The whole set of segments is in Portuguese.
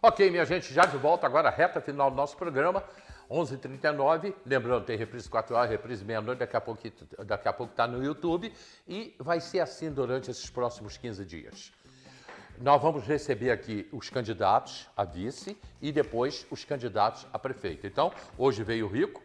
Ok, minha gente, já de volta agora, reta final do nosso programa, 11h39. Lembrando, tem reprise 4 horas, reprise meia-noite, daqui a pouco está no YouTube. E vai ser assim durante esses próximos 15 dias. Nós vamos receber aqui os candidatos a vice e depois os candidatos a prefeito. Então, hoje veio o Rico,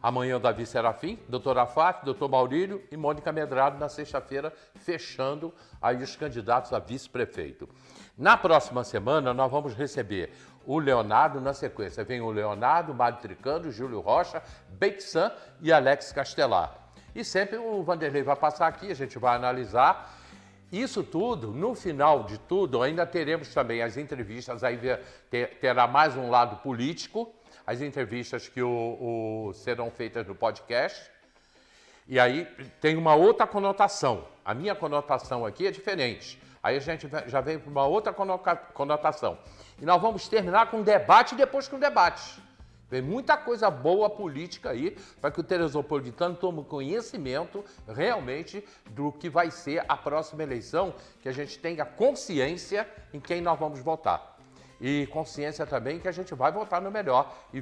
amanhã o Davi Serafim, doutor Afaf, doutor Maurílio e Mônica Medrado na sexta-feira, fechando aí os candidatos a vice-prefeito. Na próxima semana, nós vamos receber o Leonardo na sequência. Vem o Leonardo, Mário Tricando, Júlio Rocha, Beixan e Alex Castelar. E sempre o Vanderlei vai passar aqui, a gente vai analisar. Isso tudo, no final de tudo, ainda teremos também as entrevistas, aí terá mais um lado político, as entrevistas que serão feitas no podcast. E aí tem uma outra conotação. A minha conotação aqui é diferente. Aí a gente já vem para uma outra conotação. E nós vamos terminar com um debate depois com debate. Tem muita coisa boa política aí para que o teresopolitano tome conhecimento realmente do que vai ser a próxima eleição, que a gente tenha consciência em quem nós vamos votar. E consciência também que a gente vai votar no melhor. E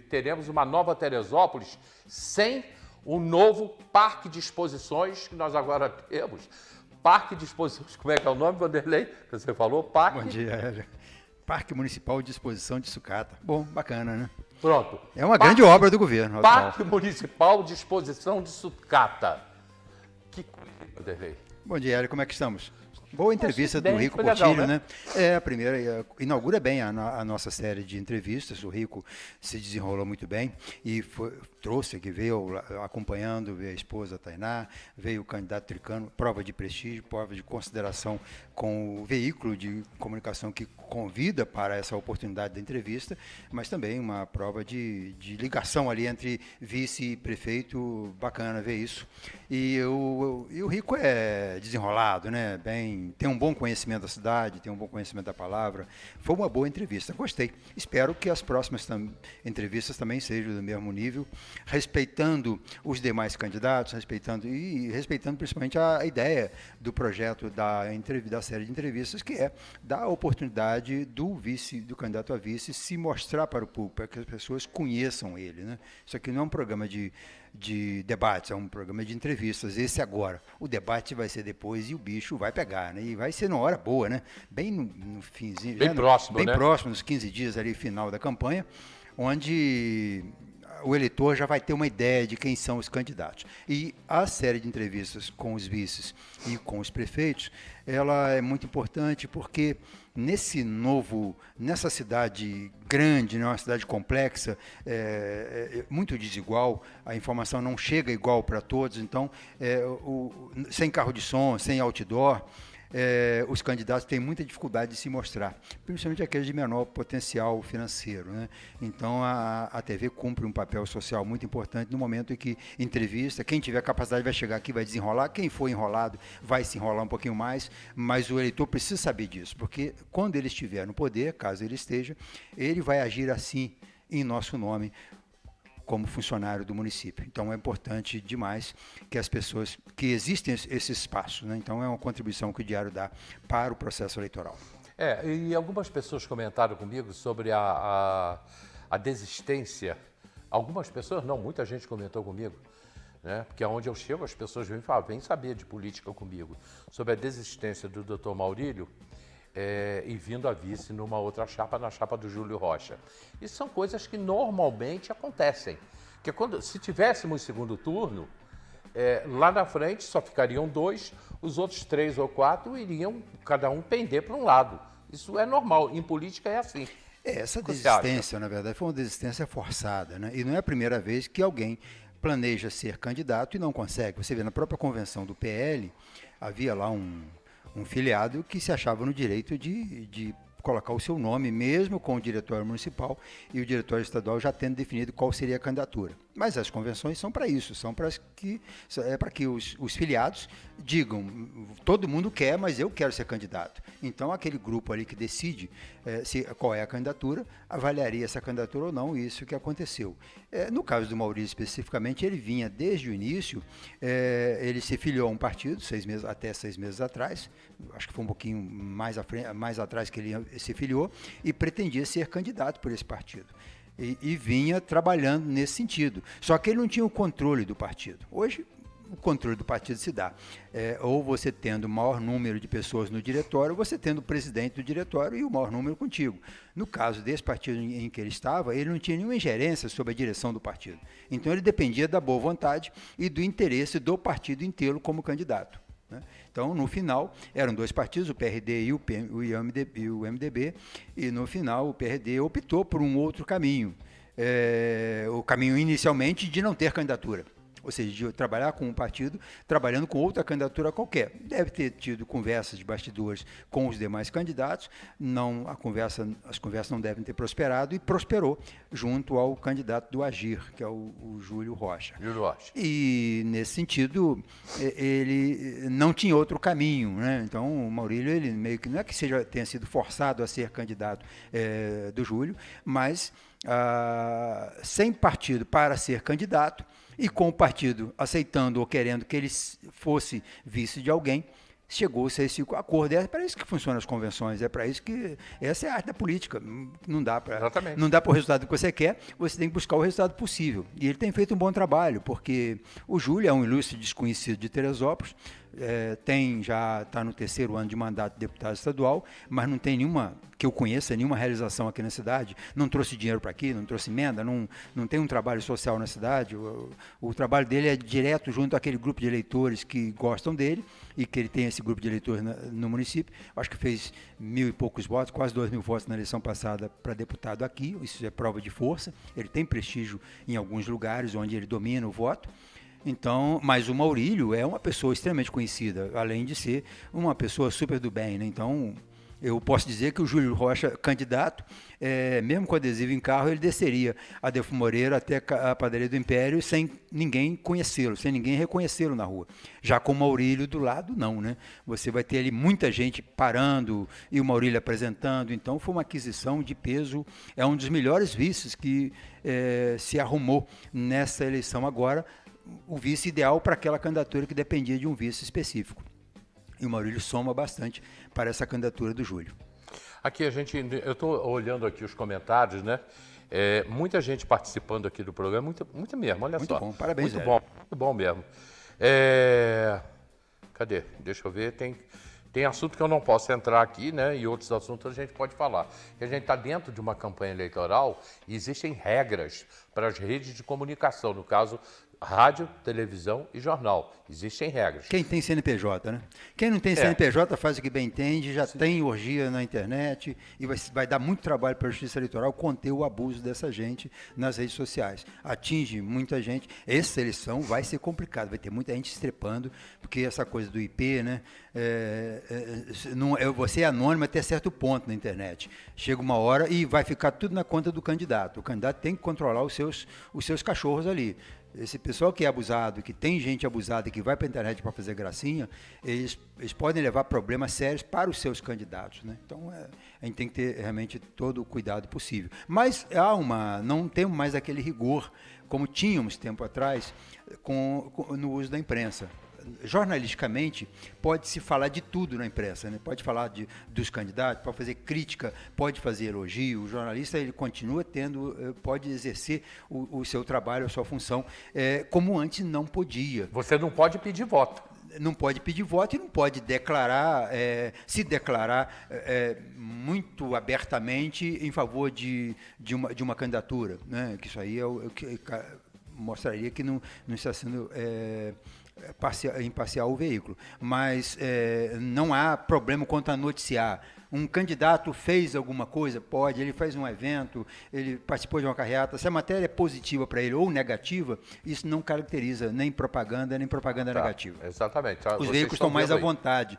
teremos uma nova Teresópolis sem o novo parque de exposições que nós agora temos. Parque de exposições, como é que é o nome, Vanderlei? Que você falou? Parque... Bom dia, Hélio. Parque Municipal de Exposição de Sucata. Bom, bacana, né? Pronto. É uma grande obra do governo. Parque Municipal de Exposição de Sucata. Que coisa, Vanderlei. Bom dia, Hélio. Como é que estamos? Boa entrevista do Rico legal, Portilho, né? É, a primeira, inaugura bem a nossa série de entrevistas. O Rico se desenrolou muito bem e trouxe aqui, veio acompanhando, veio a esposa Tainá, veio o candidato Tricando, prova de prestígio, prova de consideração com o veículo de comunicação que convida para essa oportunidade da entrevista, mas também uma prova de ligação ali entre vice e prefeito, bacana ver isso. E o Rico é desenrolado, né? Tem um bom conhecimento da cidade, tem um bom conhecimento da palavra. Foi uma boa entrevista, gostei. Espero que as próximas entrevistas também sejam do mesmo nível, respeitando os demais candidatos, respeitando principalmente a ideia do projeto da série de entrevistas, que é dar a oportunidade do candidato a vice se mostrar para o público, para que as pessoas conheçam ele, né? Isso aqui não é um programa de debates, é um programa de entrevistas. Esse agora, o debate vai ser depois e o bicho vai pegar, né? E vai ser numa hora boa, né? Bem no finzinho, bem próximo, bem né? próximo, nos 15 dias ali, final da campanha, onde o eleitor já vai ter uma ideia de quem são os candidatos. E a série de entrevistas com os vices e com os prefeitos, ela é muito importante porque nessa cidade grande, né, uma cidade complexa, muito desigual, a informação não chega igual para todos, então, sem carro de som, sem outdoor, os candidatos têm muita dificuldade de se mostrar, principalmente aqueles de menor potencial financeiro, né? Então, a TV cumpre um papel social muito importante no momento em que entrevista, quem tiver capacidade vai chegar aqui, vai desenrolar, quem for enrolado vai se enrolar um pouquinho mais, mas o eleitor precisa saber disso, porque quando ele estiver no poder, caso ele esteja, ele vai agir assim, em nosso nome, como funcionário do município. Então é importante demais que as pessoas, que existem esses espaços, né? Então é uma contribuição que o Diário dá para o processo eleitoral. E algumas pessoas comentaram comigo sobre a desistência. Algumas pessoas, não, muita gente comentou comigo, né? Porque aonde eu chego as pessoas vêm falar, vêm saber de política comigo, sobre a desistência do doutor Maurílio, e vindo a vice numa outra chapa, na chapa do Júlio Rocha. Isso são coisas que normalmente acontecem. Porque se tivéssemos segundo turno, lá na frente só ficariam 2, os outros 3 ou 4 iriam cada um pender para um lado. Isso é normal, em política é assim. Essa desistência, na verdade, foi uma desistência forçada, né? E não é a primeira vez que alguém planeja ser candidato e não consegue. Você vê, na própria convenção do PL, havia lá um filiado que se achava no direito de colocar o seu nome, mesmo com o diretório municipal e o diretório estadual já tendo definido qual seria a candidatura. Mas as convenções são para isso, são para que os filiados digam, todo mundo quer, mas eu quero ser candidato. Então, aquele grupo ali que decide qual é a candidatura, avaliaria essa candidatura ou não, isso que aconteceu. No caso do Maurício, especificamente, ele vinha desde o início, ele se filiou a um partido, até 6 meses atrás, acho que foi um pouquinho mais atrás que ele se filiou e pretendia ser candidato por esse partido. E vinha trabalhando nesse sentido. Só que ele não tinha o controle do partido. Hoje, o controle do partido se dá. Ou você tendo o maior número de pessoas no diretório, ou você tendo o presidente do diretório e o maior número contigo. No caso desse partido em que ele estava, ele não tinha nenhuma ingerência sobre a direção do partido. Então, ele dependia da boa vontade e do interesse do partido em tê-lo como candidato. Então, no final, eram dois partidos, o PRD e o MDB, e no final o PRD optou por um outro caminho, o caminho inicialmente de não ter candidatura. Ou seja, de trabalhar com um partido, trabalhando com outra candidatura qualquer. Deve ter tido conversas de bastidores com os demais candidatos, as conversas não devem ter prosperado, e prosperou junto ao candidato do Agir, que é o Júlio Rocha. E, nesse sentido, ele não tinha outro caminho, né? Então, o Maurílio, ele meio que não é que tenha sido forçado a ser candidato do Júlio, mas sem partido para ser candidato, e com o partido aceitando ou querendo que ele fosse vice de alguém, chegou-se a esse acordo. É para isso que funcionam as convenções, é para isso que... Essa é a arte da política. Não dá para o resultado que você quer, você tem que buscar o resultado possível. E ele tem feito um bom trabalho, porque o Júlio é um ilustre desconhecido de Teresópolis, já está no 3º ano de mandato de deputado estadual, mas não tem nenhuma, que eu conheça, nenhuma realização aqui na cidade, não trouxe dinheiro para aqui, não trouxe emenda, não tem um trabalho social na cidade. O trabalho dele é direto junto àquele grupo de eleitores que gostam dele, e que ele tem esse grupo de eleitores no município. Acho que fez 1.000 e poucos votos, quase 2.000 votos na eleição passada para deputado aqui. Isso é prova de força. Ele tem prestígio em alguns lugares onde ele domina o voto. Então, mas o Maurílio é uma pessoa extremamente conhecida, além de ser uma pessoa super do bem, né? Então, eu posso dizer que o Júlio Rocha, candidato, mesmo com adesivo em carro, ele desceria a Adelfo Moreira até a padaria do Império sem ninguém conhecê-lo, sem ninguém reconhecê-lo na rua. Já com o Maurílio do lado, não, né? Você vai ter ali muita gente parando e o Maurílio apresentando. Então, foi uma aquisição de peso. É um dos melhores vices que se arrumou nessa eleição agora, o vice ideal para aquela candidatura que dependia de um vice específico. E o Maurílio soma bastante para essa candidatura do Júlio. Aqui eu estou olhando aqui os comentários, né? Muita gente participando aqui do programa, muito mesmo, olha muito só. Muito bom, parabéns. Muito bom mesmo. Cadê? Deixa eu ver, tem assunto que eu não posso entrar aqui, né? E outros assuntos a gente pode falar. Que a gente está dentro de uma campanha eleitoral e existem regras para as redes de comunicação, no caso, rádio, televisão e jornal. Existem regras. Quem tem CNPJ, né? Quem não tem CNPJ faz o que bem entende, já tem orgia na internet e vai dar muito trabalho para a Justiça Eleitoral conter o abuso dessa gente nas redes sociais. Atinge muita gente. Essa eleição vai ser complicada, vai ter muita gente estrepando, porque essa coisa do IP, né? Você é anônimo até certo ponto na internet. Chega uma hora e vai ficar tudo na conta do candidato. O candidato tem que controlar os seus cachorros ali. Esse pessoal que é abusado, que tem gente abusada, que vai para a internet para fazer gracinha, eles podem levar problemas sérios para os seus candidatos, né? Então, a gente tem que ter realmente todo o cuidado possível. Mas não temos mais aquele rigor, como tínhamos tempo atrás, no uso da imprensa. Jornalisticamente, pode-se falar de tudo na imprensa, né? Pode falar dos candidatos, pode fazer crítica, pode fazer elogio. O jornalista, ele continua pode exercer o seu trabalho, a sua função, como antes não podia. Você não pode pedir voto. Não pode pedir voto e não pode se declarar muito abertamente em favor de uma candidatura, né? Que isso aí é o que mostraria que não está sendo imparcial o veículo. Mas não há problema quanto a noticiar. Um candidato fez alguma coisa, ele fez um evento, ele participou de uma carreata. Se a matéria é positiva para ele ou negativa, isso não caracteriza nem propaganda negativa. Exatamente. Os veículos estão mais à vontade.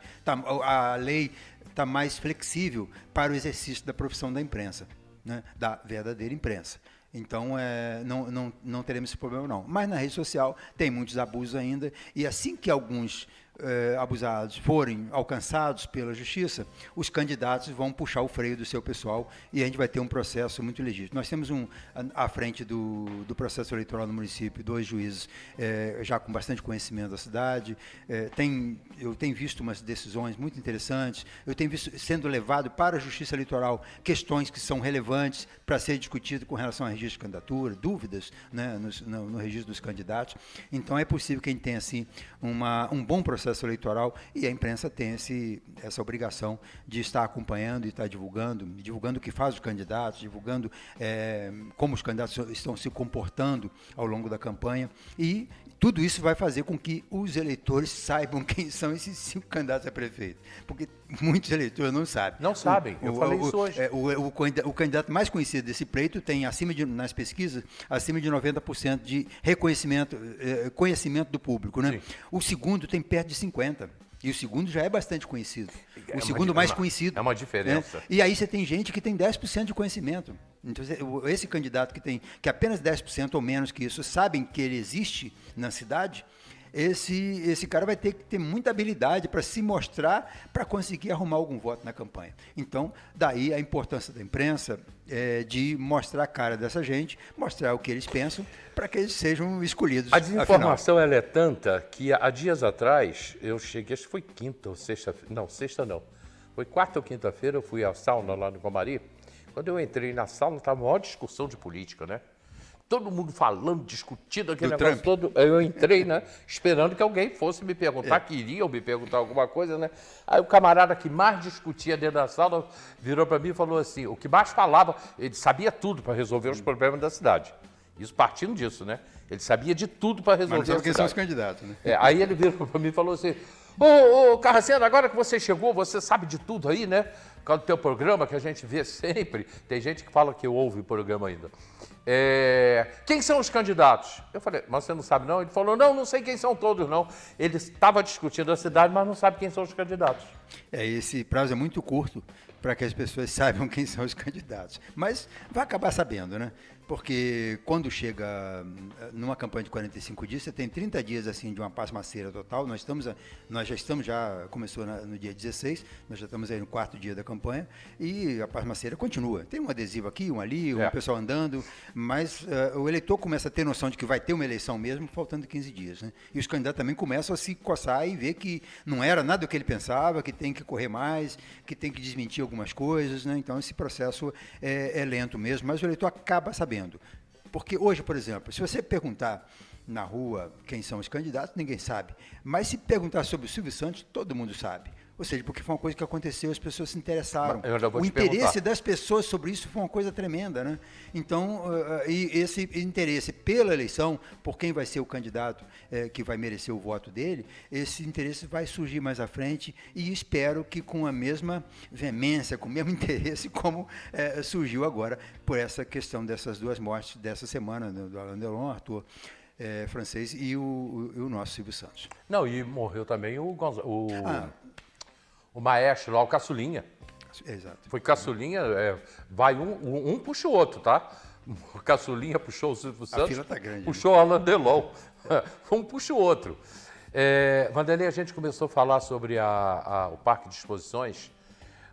A lei está mais flexível para o exercício da profissão da imprensa, né? Da verdadeira imprensa. Então, não teremos esse problema, não. Mas na rede social tem muitos abusos ainda, e assim que alguns abusados forem alcançados pela justiça, os candidatos vão puxar o freio do seu pessoal e a gente vai ter um processo muito legítimo. Nós temos à frente do processo eleitoral no município 2 juízes já com bastante conhecimento da cidade. Eu tenho visto umas decisões muito interessantes, eu tenho visto sendo levado para a justiça eleitoral questões que são relevantes para ser discutido com relação ao registro de candidatura, dúvidas, né, no registro dos candidatos. Então é possível que a gente tenha assim um bom processo eleitoral e a imprensa tem essa obrigação de estar acompanhando e estar divulgando o que faz os candidatos, divulgando como os candidatos estão se comportando ao longo da campanha, e tudo isso vai fazer com que os eleitores saibam quem são esses 5 candidatos a prefeito, porque muitos eleitores não sabem. Não sabem, eu falei isso hoje. O candidato mais conhecido desse pleito tem, nas pesquisas, acima de 90% de conhecimento do público, né? O segundo tem perto de 50%. E o segundo já é bastante conhecido. O segundo mais conhecido. É uma diferença. Né? E aí você tem gente que tem 10% de conhecimento. Então, esse candidato que apenas 10% ou menos que isso sabem que ele existe na cidade, esse cara vai ter que ter muita habilidade para se mostrar, para conseguir arrumar algum voto na campanha. Então, daí a importância da imprensa de mostrar a cara dessa gente, mostrar o que eles pensam, para que eles sejam escolhidos. A desinformação ela é tanta que há dias atrás, eu cheguei, acho que foi quinta ou sexta-feira, não, sexta não, foi quarta ou quinta-feira, eu fui à sauna lá no Comari. Quando eu entrei na sauna, estava a maior discussão de política, né? Todo mundo falando, discutindo aquele negócio todo. Eu entrei, né, esperando que alguém fosse me perguntar, queriam me perguntar alguma coisa, né? Aí o camarada que mais discutia dentro da sala virou para mim e falou assim, o que mais falava, ele sabia tudo para resolver os problemas da cidade. Isso partindo disso, né? Ele sabia de tudo para resolver a cidade. Mas não sabe quem são os candidatos, né? Aí ele virou para mim e falou assim, ô Carracena, agora que você chegou, você sabe de tudo aí, né? Por causa do teu programa, que a gente vê sempre. Tem gente que fala que ouve o programa ainda. Quem são os candidatos? Eu falei, mas você não sabe não? Ele falou, não sei quem são todos não. Ele estava discutindo a cidade, mas não sabe quem são os candidatos. Esse prazo é muito curto para que as pessoas saibam quem são os candidatos. Mas vai acabar sabendo, né? Porque quando chega numa campanha de 45 dias, você tem 30 dias assim de uma pasmaceira total. Nós já começou no dia 16, nós já estamos aí no 4º dia da campanha e a pasmaceira continua. Tem um adesivo aqui, um ali, um pessoal andando, mas o eleitor começa a ter noção de que vai ter uma eleição mesmo, faltando 15 dias, né? E os candidatos também começam a se coçar e ver que não era nada o que ele pensava, que tem que correr mais, que tem que desmentir algumas coisas, né? Então esse processo é lento mesmo, mas o eleitor acaba sabendo. Porque hoje, por exemplo, se você perguntar na rua quem são os candidatos, ninguém sabe. Mas se perguntar sobre o Silvio Santos, todo mundo sabe. Ou seja, porque foi uma coisa que aconteceu, as pessoas se interessaram. O interesse das pessoas sobre isso foi uma coisa tremenda, né? Então, e esse interesse pela eleição, por quem vai ser o candidato que vai merecer o voto dele, esse interesse vai surgir mais à frente e espero que com a mesma veemência, com o mesmo interesse como surgiu agora por essa questão dessas 2 mortes dessa semana, do Alain Delon, Arthur Francês e o nosso Silvio Santos. Não, e morreu também o maestro lá, o Caçulinha. Exato. Foi Caçulinha, vai um puxa o outro, tá? O Caçulinha puxou o Silvio Santos, a fila tá grande, puxou o Alain Delon. Um puxa o outro. Vanderlei, a gente começou a falar sobre o Parque de Exposições,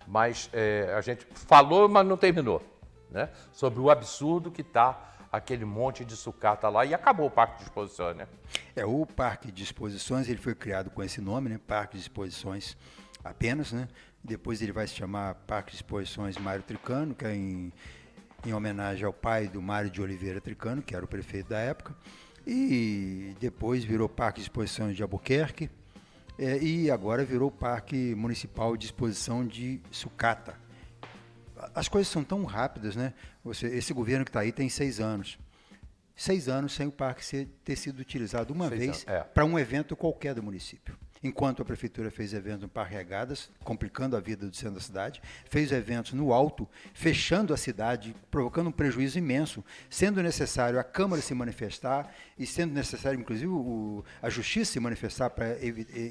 mas a gente falou, mas não terminou, né? Sobre o absurdo que está aquele monte de sucata lá, e acabou o Parque de Exposições, né? O Parque de Exposições, ele foi criado com esse nome, né? Parque de Exposições apenas, né? Depois ele vai se chamar Parque de Exposições Mário Tricano, que é em homenagem ao pai do Mário de Oliveira Tricano, que era o prefeito da época, e depois virou Parque de Exposições de Albuquerque, e agora virou Parque Municipal de Exposição de Sucata. As coisas são tão rápidas, né? Esse governo que está aí tem 6 anos. 6 anos sem o parque ter sido utilizado uma vez para um evento qualquer do município. Enquanto a prefeitura fez eventos no Parque Regadas, complicando a vida do centro da cidade, fez eventos no alto, fechando a cidade, provocando um prejuízo imenso, sendo necessário a Câmara se manifestar e sendo necessário, inclusive, a Justiça se manifestar para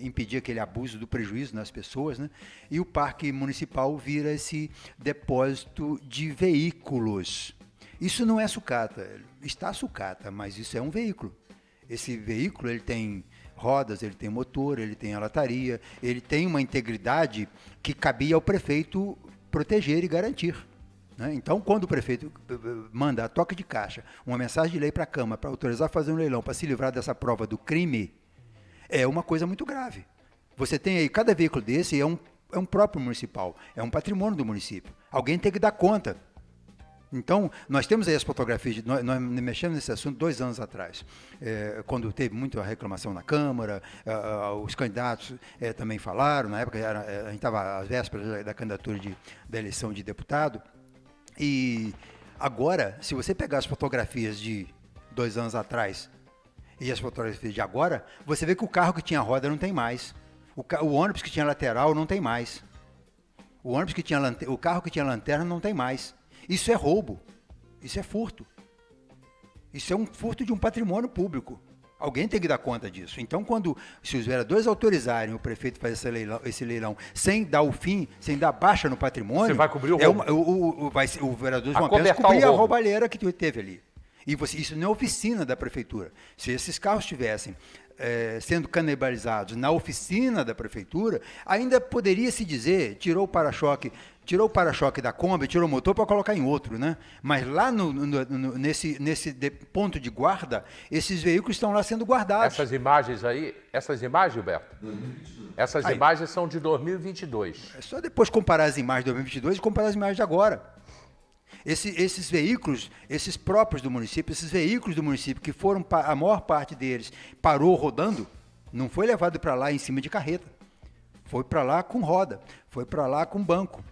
impedir aquele abuso do prejuízo nas pessoas, né? E o Parque Municipal vira esse depósito de veículos. Isso não é sucata, está sucata, mas isso é um veículo. Esse veículo ele tem rodas, ele tem motor, ele tem a lataria, ele tem uma integridade que cabia ao prefeito proteger e garantir. Né? Então, quando o prefeito manda a toque de caixa, uma mensagem de lei para a Câmara, para autorizar fazer um leilão, para se livrar dessa prova do crime, é uma coisa muito grave. Você tem aí, cada veículo desse é um próprio municipal, é um patrimônio do município. Alguém tem que dar conta. Então, nós temos aí as fotografias, nós mexemos nesse assunto 2 anos atrás, quando teve muita reclamação na Câmara, os candidatos também falaram, na época a gente estava às vésperas da candidatura da eleição de deputado, e agora, se você pegar as fotografias de 2 anos atrás e as fotografias de agora, você vê que o carro que tinha roda não tem mais, o ônibus que tinha lateral não tem mais, o carro que tinha lanterna não tem mais. Isso é roubo, isso é furto, isso é um furto de um patrimônio público. Alguém tem que dar conta disso. Então, se os vereadores autorizarem o prefeito fazer esse leilão sem dar o fim, sem dar baixa no patrimônio, você vai cobrir o roubo. O vereador vão apenas cobrir a roubalheira que teve ali. E isso não é oficina da prefeitura. Se esses carros estivessem sendo canibalizados na oficina da prefeitura, ainda poderia se dizer, tirou o para-choque da Kombi, tirou o motor para colocar em outro, né? Mas lá nesse ponto de guarda, esses veículos estão lá sendo guardados. Essas imagens, Gilberto? 2022. Essas imagens são de 2022. É só depois comparar as imagens de 2022 e comparar as imagens de agora. Esses veículos, esses próprios do município, esses veículos do município que foram, a maior parte deles parou rodando, não foi levado para lá em cima de carreta. Foi para lá com roda, foi para lá com banco.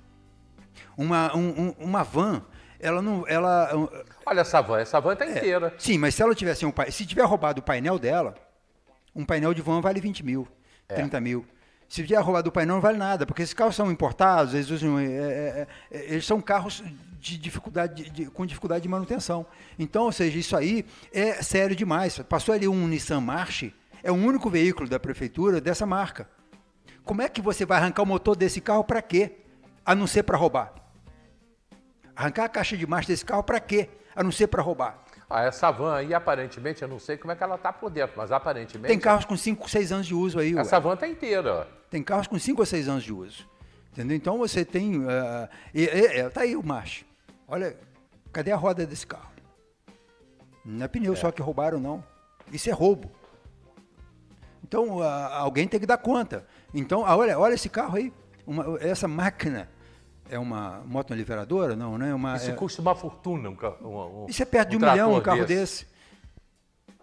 Uma van, olha essa van está inteira. Sim, mas se ela tivesse se tiver roubado o painel dela, um painel de van vale 20 mil, 30 mil. Se tiver roubado o painel não vale nada, porque esses carros são importados, eles são carros com dificuldade de manutenção. Então, ou seja, isso aí é sério demais. Passou ali um Nissan March, é o único veículo da prefeitura dessa marca. Como é que você vai arrancar o motor desse carro para quê? A não ser para roubar. Arrancar a caixa de marcha desse carro para quê? A não ser para roubar. Essa van aí, aparentemente, eu não sei como é que ela está por dentro, mas aparentemente... Tem carros com 5, 6 anos de uso aí. Essa van está inteira. Ó. Tem carros com 5 ou 6 anos de uso. Entendeu? Então você tem... tá aí o March. Olha, cadê a roda desse carro? Não é pneu só que roubaram, não. Isso é roubo. Então, alguém tem que dar conta. Então, olha esse carro aí. Essa máquina é uma motoliveradora? Não, né? Isso custa uma fortuna. Isso é perto de 1 milhão, um carro desse.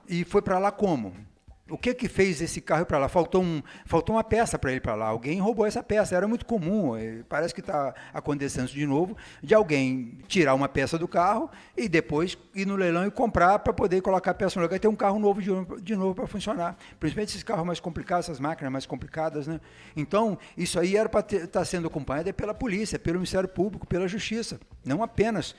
E foi para lá como? O que fez esse carro ir para lá? Faltou uma peça para ir para lá. Alguém roubou essa peça. Era muito comum. Parece que está acontecendo isso de novo, de alguém tirar uma peça do carro e depois ir no leilão e comprar para poder colocar a peça no lugar e ter um carro novo de novo para funcionar. Principalmente esses carros mais complicados, essas máquinas mais complicadas, né? Então, isso aí era para estar sendo acompanhado pela polícia, pelo Ministério Público, pela Justiça. Não apenas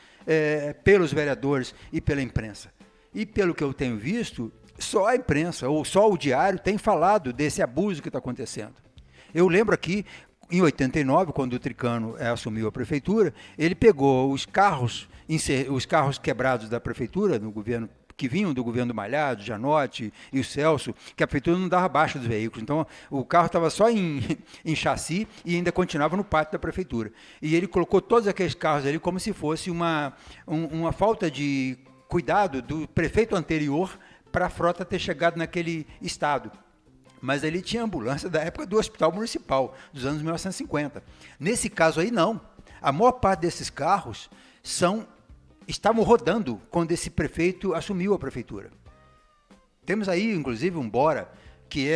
pelos vereadores e pela imprensa. E pelo que eu tenho visto, só a imprensa ou só o diário tem falado desse abuso que está acontecendo. Eu lembro aqui, em 89, quando o Tricano assumiu a prefeitura, ele pegou os carros quebrados da prefeitura, no governo, que vinham do governo do Malhado, Janotti e o Celso, que a prefeitura não dava baixa dos veículos. Então, o carro estava só em chassi e ainda continuava no pátio da prefeitura. E ele colocou todos aqueles carros ali como se fosse uma falta de cuidado do prefeito anterior para a frota ter chegado naquele estado. Mas ali tinha ambulância da época do Hospital Municipal, dos anos 1950. Nesse caso aí, não. A maior parte desses carros estavam rodando quando esse prefeito assumiu a prefeitura. Temos aí, inclusive, um Bora, que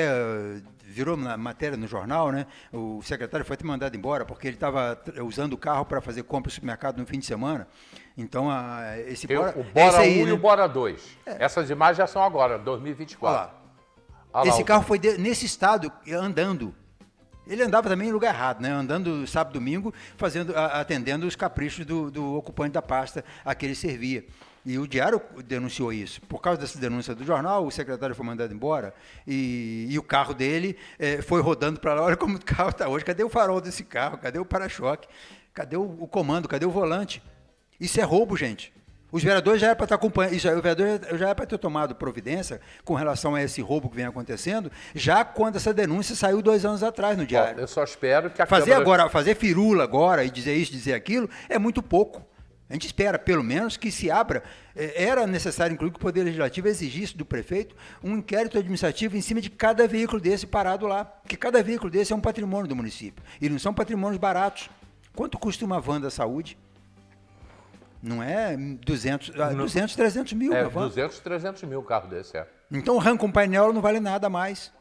virou matéria no jornal, né? O secretário foi até mandado embora porque ele estava usando o carro para fazer compra no supermercado no fim de semana. Então, esse Bora... O Bora 1 e o Bora 2. Essas imagens já são agora, 2024. Esse carro foi nesse estado, andando. Ele andava também em lugar errado, né? Andando sábado e domingo, atendendo os caprichos do ocupante da pasta a que ele servia. E o Diário denunciou isso. Por causa dessa denúncia do jornal, o secretário foi mandado embora e o carro dele foi rodando para lá. Olha como o carro está hoje. Cadê o farol desse carro? Cadê o para-choque? Cadê o comando? Cadê o volante? Isso é roubo, gente. Os vereadores já era para estar acompanhando, o vereador já era para ter tomado providência com relação a esse roubo que vem acontecendo, já quando essa denúncia saiu 2 anos atrás no diário. Bom, eu só espero que a Fazer firula agora e dizer isso, dizer aquilo, é muito pouco. A gente espera, pelo menos, que se abra. Era necessário, inclusive, que o Poder Legislativo exigisse do prefeito um inquérito administrativo em cima de cada veículo desse parado lá. Porque cada veículo desse é um patrimônio do município. E não são patrimônios baratos. Quanto custa uma van da saúde? Não é 200, 300 mil. É, 200, 300 mil o carro desse, é. Então arranca um painel, não vale nada mais.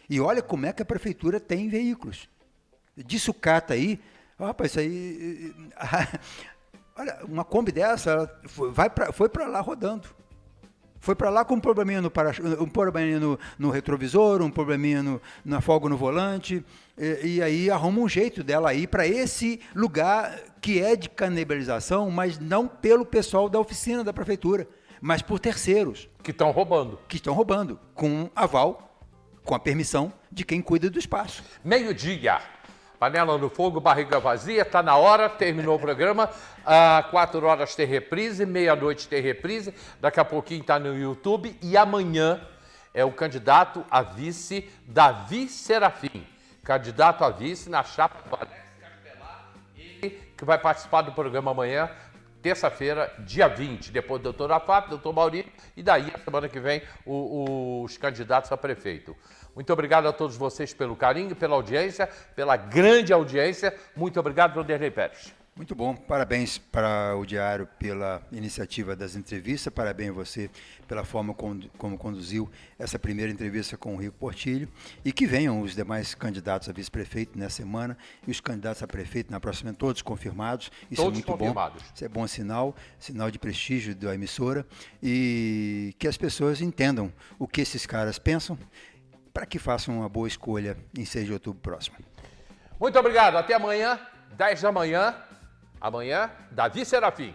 E olha como é que a prefeitura tem veículos. De sucata aí, rapaz, isso aí... Olha, uma Kombi dessa, ela foi para lá rodando. Foi para lá com um probleminha um probleminha no retrovisor, um probleminha na folga no volante, e aí arruma um jeito dela ir para esse lugar que é de canibalização, mas não pelo pessoal da oficina da prefeitura, mas por terceiros. Que estão roubando. Que estão roubando, com aval, com a permissão de quem cuida do espaço. Meio-dia. Panela no fogo, barriga vazia, tá na hora, terminou o programa. Às 4 horas tem reprise, meia-noite tem reprise, daqui a pouquinho tá no YouTube e amanhã é o candidato a vice Davi Serafim. Candidato a vice na chapa do Alex Castelar, ele que vai participar do programa amanhã, terça-feira, dia 20, depois do doutor Afap, doutor Maurício, e daí, a semana que vem, os candidatos a prefeito. Muito obrigado a todos vocês pelo carinho, pela audiência, pela grande audiência. Muito obrigado, Vanderlei Pérez. Muito bom, parabéns para o Diário pela iniciativa das entrevistas, parabéns a você pela forma como conduziu essa primeira entrevista com o Rico Portillo, e que venham os demais candidatos a vice-prefeito nessa semana e os candidatos a prefeito na próxima, todos confirmados. Isso todos é muito confirmados. Bom, isso é bom sinal de prestígio da emissora, e que as pessoas entendam o que esses caras pensam, para que façam uma boa escolha em 6 de outubro próximo. Muito obrigado, até amanhã, 10 da manhã. Amanhã, Davi Serafim.